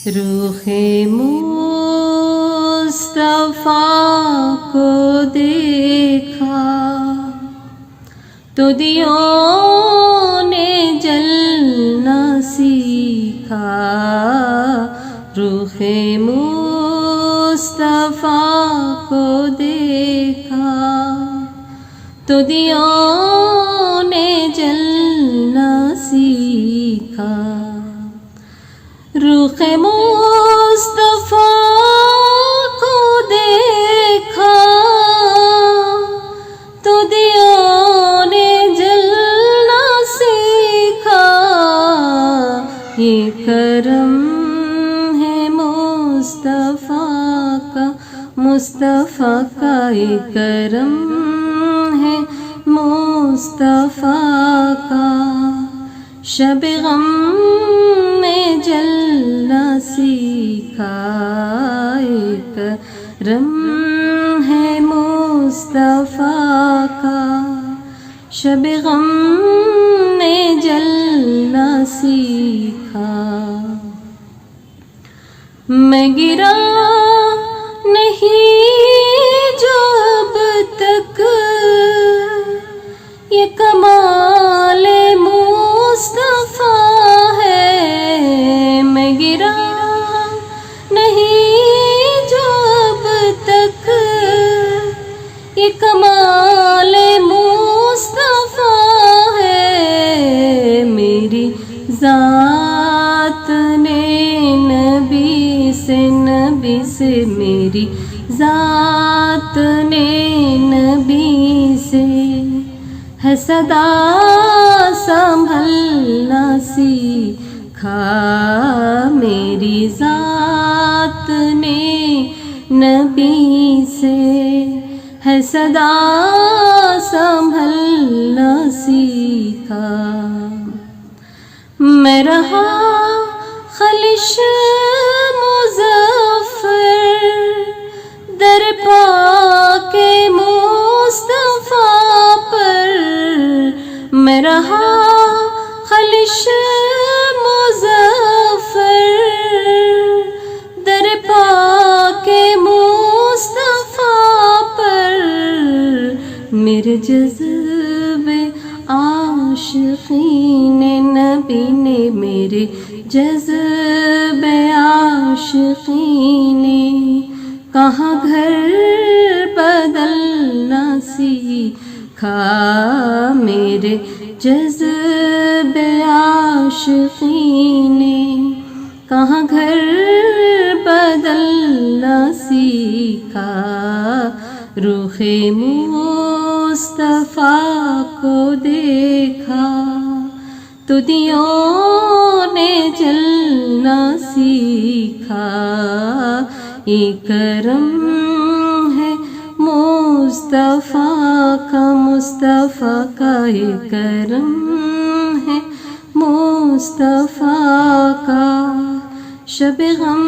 روح مصطفیٰ کو دیکھا تو دیوں نے جلنا سیکھا۔ روح مصطفیٰ کو دیکھا تو دیوں نے جلنا سیکھا۔ روح مصطفیٰ کو دیکھا تو دیوں نے جلنا سیکھا۔ یہ کرم ہے مصطفیٰ کا، مصطفیٰ کا یہ کرم ہے مصطفیٰ کا۔ شب غم میں جلنا سیکھا، یہ کرم ہے مصطفیٰ کا۔ شب غم میں جلنا سیکھا۔ میں گرا نہیں جو اب تک، یہ کمال مصطفیٰ ہے۔ میں گرا نہیں جو اب تک، یہ کمال مصطفیٰ ہے۔ میری ذات نے نبی سے میری ذات نے نبی سے ہے صدا سنبھلنا سیکھا۔ میری ذات نے نبی سے ہے صدا سنبھلنا سیکھا۔ میں رہا خلش مظفر در پاک مصطفیٰ پر۔ میں رہا خلش مظفر در پاک مصطفیٰ پر۔ میرے جذبے عاشقین نبی نے، میرے جذبے عاشقین نے کہاں گھر بدلنا سیکھا۔ میرے جذبے عاشقین نے کہاں گھر بدلنا سیکھا۔ روح مصطفیٰ کو دیکھا تو دیوں نے جلنا سیکھا۔ یہ کرم ہے مصطفیٰ کا، مصطفیٰ کا یہ کرم ہے مصطفیٰ کا۔ شب غم